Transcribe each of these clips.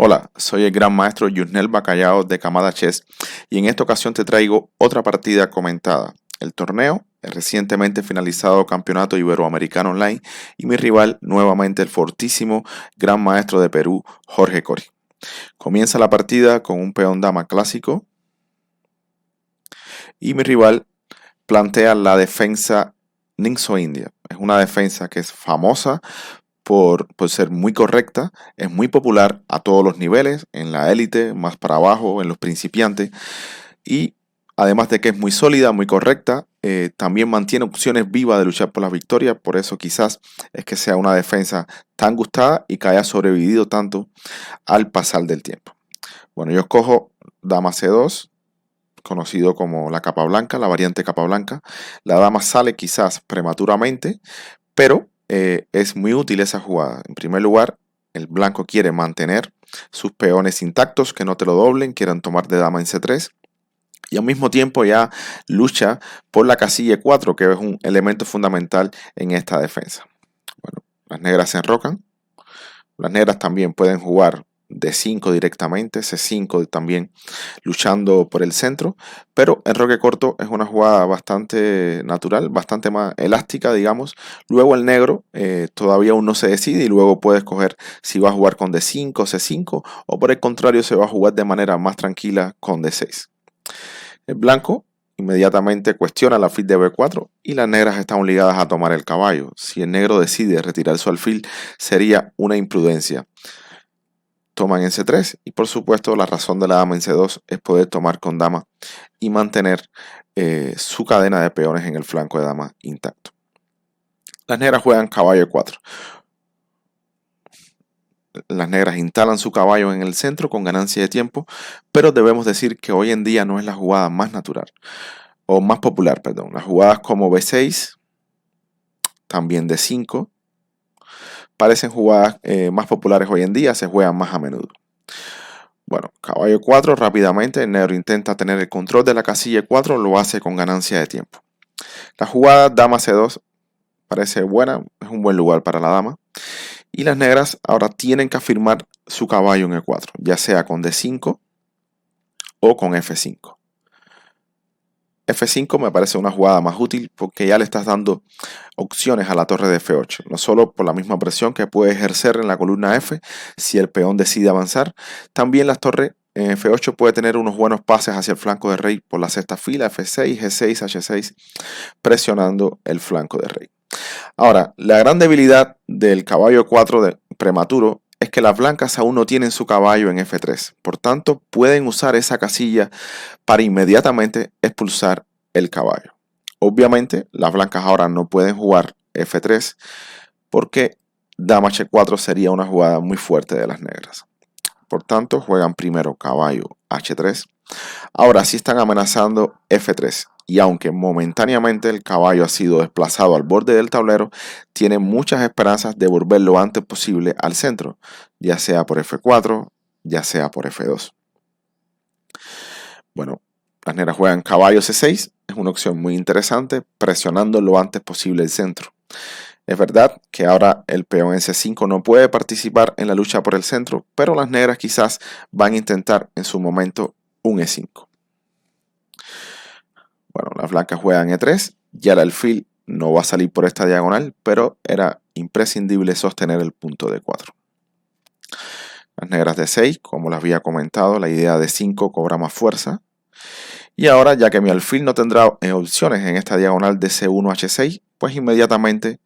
Hola, soy el gran maestro Yusnel Bacallao de Kamada Chess y en esta ocasión te traigo otra partida comentada. El torneo, el recientemente finalizado Campeonato Iberoamericano Online y mi rival nuevamente el fortísimo gran maestro de Perú, Jorge Cori. Comienza la partida con un peón dama clásico y mi rival plantea la defensa Ningxo India. Es una defensa que es famosa por ser muy correcta, es muy popular a todos los niveles, en la élite, más para abajo, en los principiantes, y además de que es muy sólida, muy correcta, también mantiene opciones vivas de luchar por la victoria, por eso quizás es que sea una defensa tan gustada y que haya sobrevivido tanto al pasar del tiempo. Bueno, yo escojo dama C2, conocido como la capa blanca, la variante capa blanca. La dama sale quizás prematuramente, pero es muy útil esa jugada. En primer lugar, el blanco quiere mantener sus peones intactos, que no te lo doblen, quieran tomar de dama en C3. Y al mismo tiempo ya lucha por la casilla E4, que es un elemento fundamental en esta defensa. Bueno, las negras se enrocan. Las negras también pueden jugar D5 directamente, C5 también luchando por el centro, pero el roque corto es una jugada bastante natural, bastante más elástica, digamos. Luego el negro todavía aún no se decide y luego puede escoger si va a jugar con D5, C5 o por el contrario se va a jugar de manera más tranquila con D6. El blanco inmediatamente cuestiona el alfil de B4 y las negras están obligadas a tomar el caballo. Si el negro decide retirar su alfil sería una imprudencia. Toman en C3 y por supuesto la razón de la dama en C2 es poder tomar con dama y mantener su cadena de peones en el flanco de dama intacto. Las negras juegan caballo E4. Las negras instalan su caballo en el centro con ganancia de tiempo, pero debemos decir que hoy en día no es la jugada más natural, o más popular, perdón. Las jugadas como B6, también D5, parecen jugadas más populares hoy en día, se juegan más a menudo. Bueno, caballo 4 rápidamente, el negro intenta tener el control de la casilla 4, lo hace con ganancia de tiempo. La jugada dama C2 parece buena, es un buen lugar para la dama. Y las negras ahora tienen que afirmar su caballo en E4, ya sea con D5 o con F5. F5 me parece una jugada más útil porque ya le estás dando opciones a la torre de F8, no solo por la misma presión que puede ejercer en la columna F si el peón decide avanzar, también la torre en F8 puede tener unos buenos pases hacia el flanco de rey por la sexta fila, F6, G6, H6, presionando el flanco de rey. Ahora, la gran debilidad del caballo 4 de prematuro es que las blancas aún no tienen su caballo en F3, por tanto pueden usar esa casilla para inmediatamente expulsar el caballo. Obviamente las blancas ahora no pueden jugar F3 porque dama H4 sería una jugada muy fuerte de las negras. Por tanto juegan primero caballo H3. Ahora sí están amenazando F3 y aunque momentáneamente el caballo ha sido desplazado al borde del tablero, tiene muchas esperanzas de volver lo antes posible al centro, ya sea por F4, ya sea por F2. Bueno, las negras juegan caballo C6, es una opción muy interesante, presionando lo antes posible el centro. Es verdad que ahora el peón en C5 no puede participar en la lucha por el centro, pero las negras quizás van a intentar en su momento un E5. Bueno, las blancas juegan E3, ya el alfil no va a salir por esta diagonal, pero era imprescindible sostener el punto D4. Las negras D6, como les había comentado, la idea de 5 cobra más fuerza. Y ahora, ya que mi alfil no tendrá opciones en esta diagonal de C1 a H6, pues inmediatamente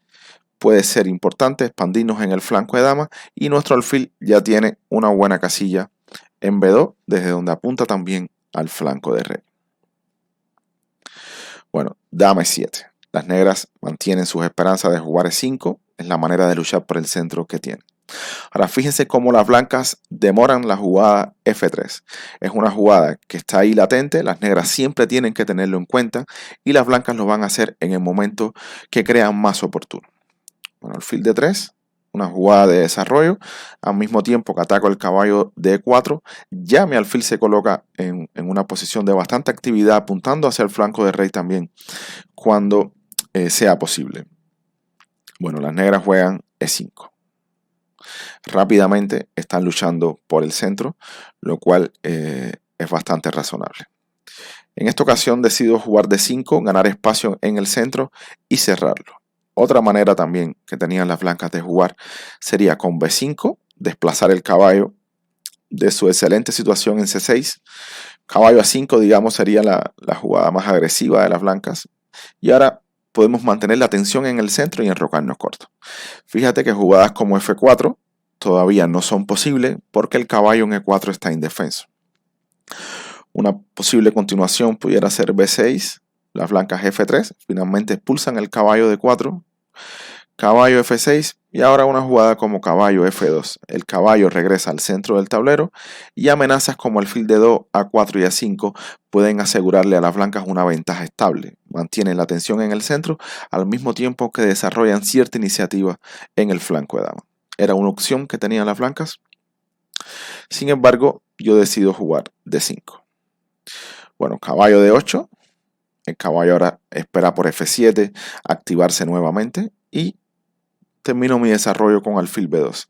puede ser importante expandirnos en el flanco de dama y nuestro alfil ya tiene una buena casilla en B2, desde donde apunta también al flanco de rey. Bueno, dama E7. Las negras mantienen sus esperanzas de jugar E5, es la manera de luchar por el centro que tienen. Ahora fíjense cómo las blancas demoran la jugada F3. Es una jugada que está ahí latente, las negras siempre tienen que tenerlo en cuenta y las blancas lo van a hacer en el momento que crean más oportuno. Bueno, alfil D3, una jugada de desarrollo, al mismo tiempo que ataco el caballo de E4, ya mi alfil se coloca en una posición de bastante actividad apuntando hacia el flanco de rey también cuando sea posible. Bueno, las negras juegan E5. rápidamente están luchando por el centro, lo cual es bastante razonable. En esta ocasión decido jugar D5, ganar espacio en el centro y cerrarlo. Otra manera también que tenían las blancas de jugar sería con B5, desplazar el caballo de su excelente situación en C6. Caballo A5, digamos, sería la jugada más agresiva de las blancas. Y ahora podemos mantener la tensión en el centro y enrocarnos corto. Fíjate que jugadas como F4 todavía no son posibles porque el caballo en E4 está indefenso. Una posible continuación pudiera ser B6, las blancas F3, finalmente expulsan el caballo de 4, caballo F6 y ahora una jugada como caballo F2. El caballo regresa al centro del tablero y amenazas como alfil de Do, A4 y A5 pueden asegurarle a las blancas una ventaja estable. Mantienen la tensión en el centro al mismo tiempo que desarrollan cierta iniciativa en el flanco de dama. Era una opción que tenían las blancas. Sin embargo, yo decido jugar D5. Bueno, caballo de 8, el caballo ahora espera por F7 activarse nuevamente y termino mi desarrollo con alfil B2.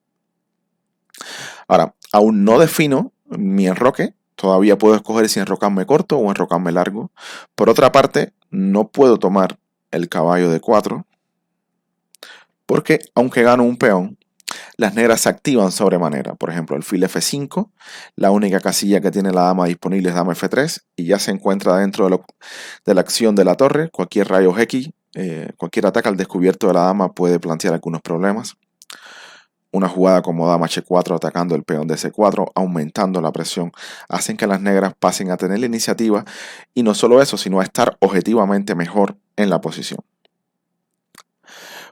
Ahora, aún no defino mi enroque, todavía puedo escoger si enrocarme corto o enrocarme largo. Por otra parte, no puedo tomar el caballo de 4 porque aunque gano un peón, las negras se activan sobremanera. Por ejemplo, alfil F5, la única casilla que tiene la dama disponible es dama F3 y ya se encuentra dentro de la acción de la torre. Cualquier rayo X, cualquier ataque al descubierto de la dama puede plantear algunos problemas. Una jugada como dama H4 atacando el peón de C4, aumentando la presión, hacen que las negras pasen a tener la iniciativa y no solo eso, sino a estar objetivamente mejor en la posición.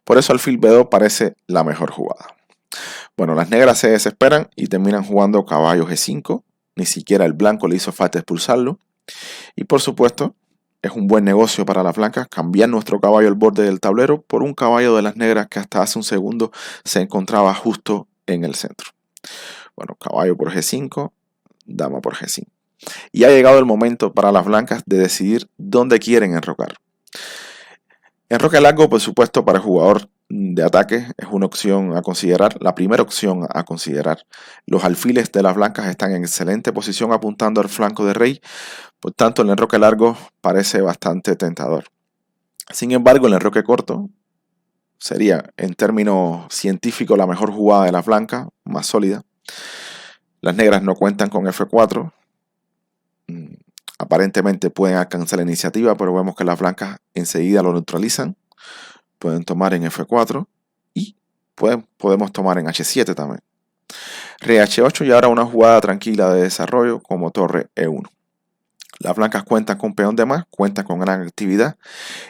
Por eso alfil B2 parece la mejor jugada. Bueno, las negras se desesperan y terminan jugando caballo G5. Ni siquiera el blanco le hizo falta expulsarlo. Y por supuesto, es un buen negocio para las blancas cambiar nuestro caballo al borde del tablero por un caballo de las negras que hasta hace un segundo se encontraba justo en el centro. Bueno, caballo por G5, dama por G5. Y ha llegado el momento para las blancas de decidir dónde quieren enrocar. Enroque largo, por supuesto, para el jugador de ataque es una opción a considerar, la primera opción a considerar. Los alfiles de las blancas están en excelente posición apuntando al flanco de rey, por tanto el enroque largo parece bastante tentador. Sin embargo, el enroque corto sería, en términos científicos, la mejor jugada de las blancas, más sólida. Las negras no cuentan con F4. Aparentemente pueden alcanzar la iniciativa, pero vemos que las blancas enseguida lo neutralizan. Pueden tomar en F4 y podemos tomar en H7 también. Rey H8 y ahora una jugada tranquila de desarrollo como torre E1. Las blancas cuentan con peón de más, cuentan con gran actividad.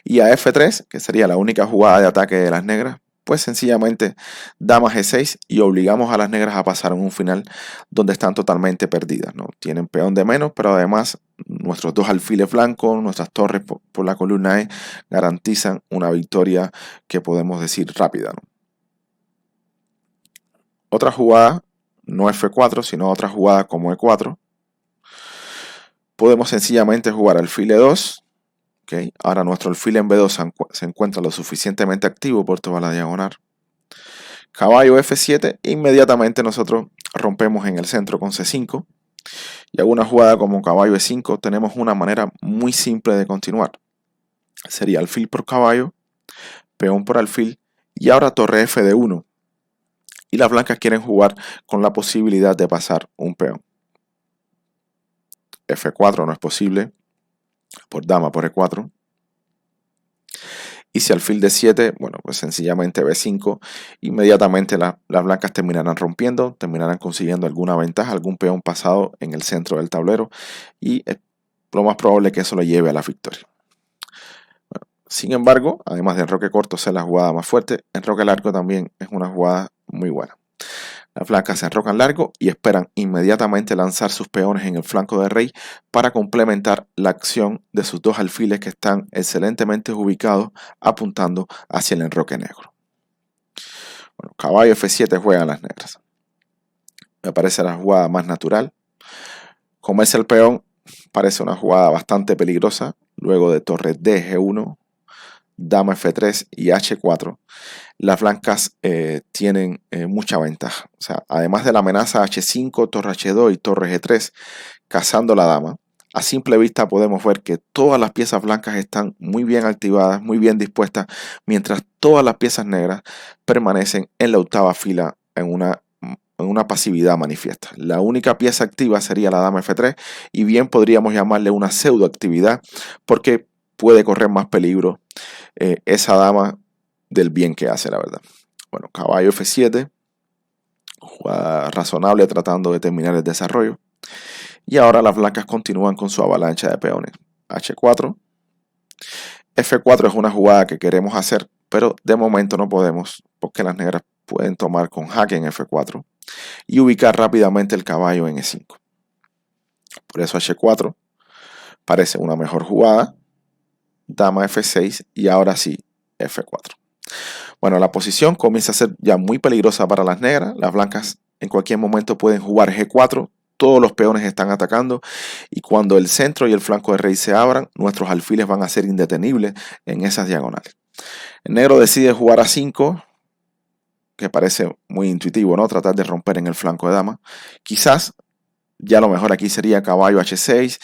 Y a F3, que sería la única jugada de ataque de las negras, pues sencillamente dama G6 y obligamos a las negras a pasar en un final donde están totalmente perdidas, ¿no? Tienen peón de menos, pero además nuestros dos alfiles blancos, nuestras torres por la columna E garantizan una victoria que podemos decir rápida, ¿no? Otra jugada, no F4, sino otra jugada como E4. Podemos sencillamente jugar alfil E2. Okay. Ahora nuestro alfil en B2 se encuentra lo suficientemente activo por toda la diagonal. Caballo F7, inmediatamente nosotros rompemos en el centro con C5. Y hago una jugada como caballo E5, tenemos una manera muy simple de continuar. Sería alfil por caballo, peón por alfil y ahora torre F de 1. Y las blancas quieren jugar con la posibilidad de pasar un peón. F4 no es posible, por dama por E4. Y si alfil de 7, bueno, pues sencillamente B5, inmediatamente las blancas terminarán rompiendo, terminarán consiguiendo alguna ventaja, algún peón pasado en el centro del tablero y lo más probable es que eso lo lleve a la victoria. Bueno, sin embargo, además de enroque corto ser la jugada más fuerte, enroque largo también es una jugada muy buena. Las blancas se enrocan largo y esperan inmediatamente lanzar sus peones en el flanco de rey para complementar la acción de sus dos alfiles que están excelentemente ubicados apuntando hacia el enroque negro. Bueno, caballo F7 juegan las negras. Me parece la jugada más natural. Comerse el peón parece una jugada bastante peligrosa. Luego de torre D, G1, dama F3 y H4, las blancas tienen mucha ventaja. O sea, además de la amenaza H5, torre H2 y torre G3, cazando la dama, a simple vista podemos ver que todas las piezas blancas están muy bien activadas, muy bien dispuestas, mientras todas las piezas negras permanecen en la octava fila en una pasividad manifiesta. La única pieza activa sería la dama F3 y bien podríamos llamarle una pseudoactividad porque puede correr más peligro esa dama del bien que hace, la verdad. Bueno, caballo F7, jugada razonable tratando de terminar el desarrollo. Y ahora las blancas continúan con su avalancha de peones. H4. F4 es una jugada que queremos hacer, pero de momento no podemos porque las negras pueden tomar con jaque en F4 y ubicar rápidamente el caballo en E5. Por eso H4 parece una mejor jugada. Dama F6 y ahora sí F4. Bueno, la posición comienza a ser ya muy peligrosa para las negras. Las blancas en cualquier momento pueden jugar G4. Todos los peones están atacando y cuando el centro y el flanco de rey se abran, nuestros alfiles van a ser indetenibles en esas diagonales. El negro decide jugar A5, que parece muy intuitivo, ¿no? Tratar de romper en el flanco de dama. Quizás ya lo mejor aquí sería caballo H6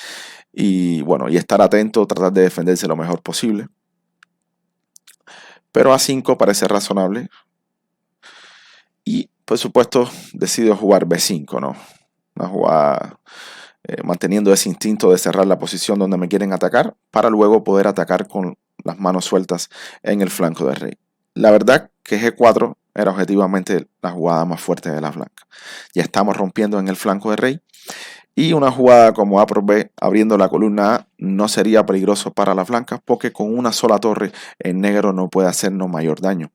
y bueno, y estar atento, tratar de defenderse lo mejor posible. Pero A5 parece razonable. Y por supuesto decido jugar B5, ¿no? Una jugada manteniendo ese instinto de cerrar la posición donde me quieren atacar para luego poder atacar con las manos sueltas en el flanco del rey. La verdad que G4 era objetivamente la jugada más fuerte de las blancas. Ya estamos rompiendo en el flanco del rey y una jugada como A por B abriendo la columna A no sería peligroso para las blancas porque con una sola torre el negro no puede hacernos mayor daño.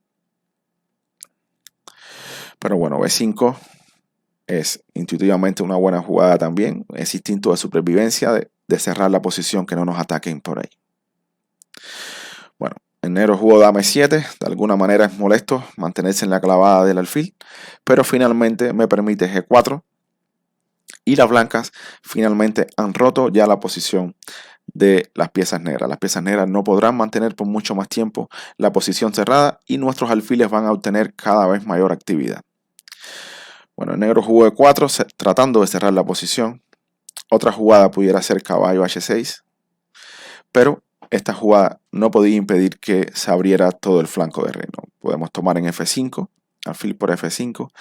Pero bueno, B5 es intuitivamente una buena jugada también. Es instinto de supervivencia de cerrar la posición, que no nos ataquen por ahí. Bueno, el negro jugó dama E7. De alguna manera es molesto mantenerse en la clavada del alfil, pero finalmente me permite G4. Y las blancas finalmente han roto ya la posición de las piezas negras. Las piezas negras no podrán mantener por mucho más tiempo la posición cerrada y nuestros alfiles van a obtener cada vez mayor actividad. Bueno, el negro jugó E4 tratando de cerrar la posición. Otra jugada pudiera ser caballo H6, pero esta jugada no podía impedir que se abriera todo el flanco de rey. Podemos tomar en F5, alfil por F5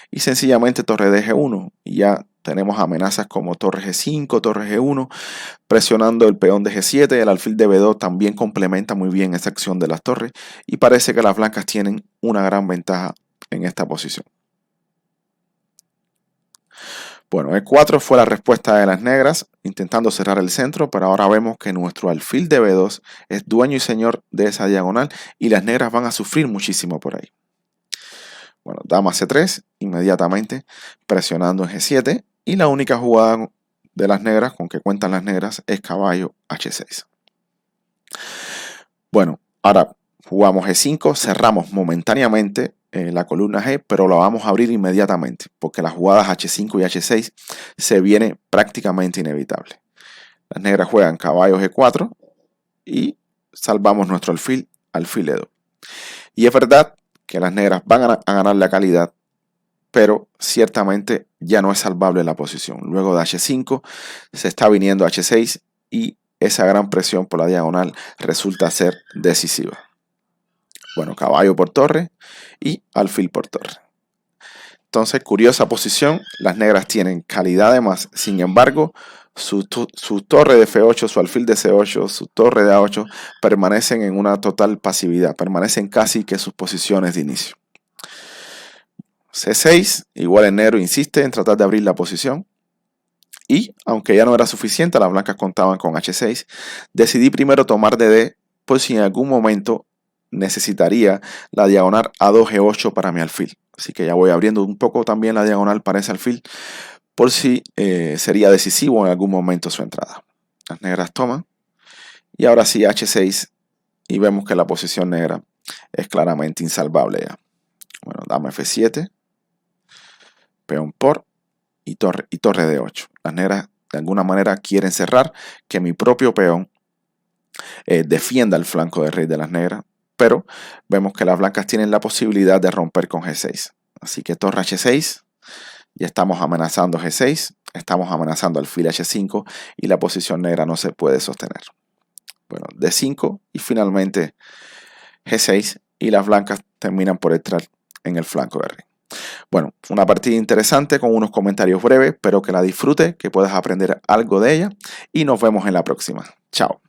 y sencillamente torre de G1 y ya tenemos amenazas como torre G5, torre G1, presionando el peón de G7. El alfil de B2 también complementa muy bien esa acción de las torres y parece que las blancas tienen una gran ventaja en esta posición. Bueno, E4 fue la respuesta de las negras, intentando cerrar el centro, pero ahora vemos que nuestro alfil de B2 es dueño y señor de esa diagonal y las negras van a sufrir muchísimo por ahí. Bueno, dama C3, inmediatamente presionando en G7 y la única jugada de las negras con que cuentan las negras es caballo H6. Bueno, ahora jugamos G5, cerramos momentáneamente la columna G, pero la vamos a abrir inmediatamente porque las jugadas H5 y H6 se viene prácticamente inevitable. Las negras juegan caballo G4 y salvamos nuestro alfil E2. Y es verdad que las negras van a ganar la calidad, pero ciertamente ya no es salvable la posición. Luego de H5 se está viniendo H6 y esa gran presión por la diagonal resulta ser decisiva. Bueno, caballo por torre y alfil por torre. Entonces, curiosa posición. Las negras tienen calidad de más. Sin embargo, su torre de F8, su alfil de C8, su torre de A8 permanecen en una total pasividad. Permanecen casi que sus posiciones de inicio. C6, igual el negro insiste en tratar de abrir la posición. Y, aunque ya no era suficiente, las blancas contaban con H6. Decidí primero tomar de D por si en algún momento necesitaría la diagonal A2G8 para mi alfil. Así que ya voy abriendo un poco también la diagonal para ese alfil por si sería decisivo en algún momento su entrada. Las negras toman y ahora sí H6 y vemos que la posición negra es claramente insalvable ya. Bueno, dama F7, peón por y torre D8. Las negras de alguna manera quieren cerrar que mi propio peón defienda el flanco de rey de las negras pero vemos que las blancas tienen la posibilidad de romper con G6. Así que torre H6, ya estamos amenazando G6, estamos amenazando alfil H5 y la posición negra no se puede sostener. Bueno, D5 y finalmente G6 y las blancas terminan por entrar en el flanco de rey. Bueno, una partida interesante con unos comentarios breves, pero que la disfrute, que puedas aprender algo de ella y nos vemos en la próxima. Chao.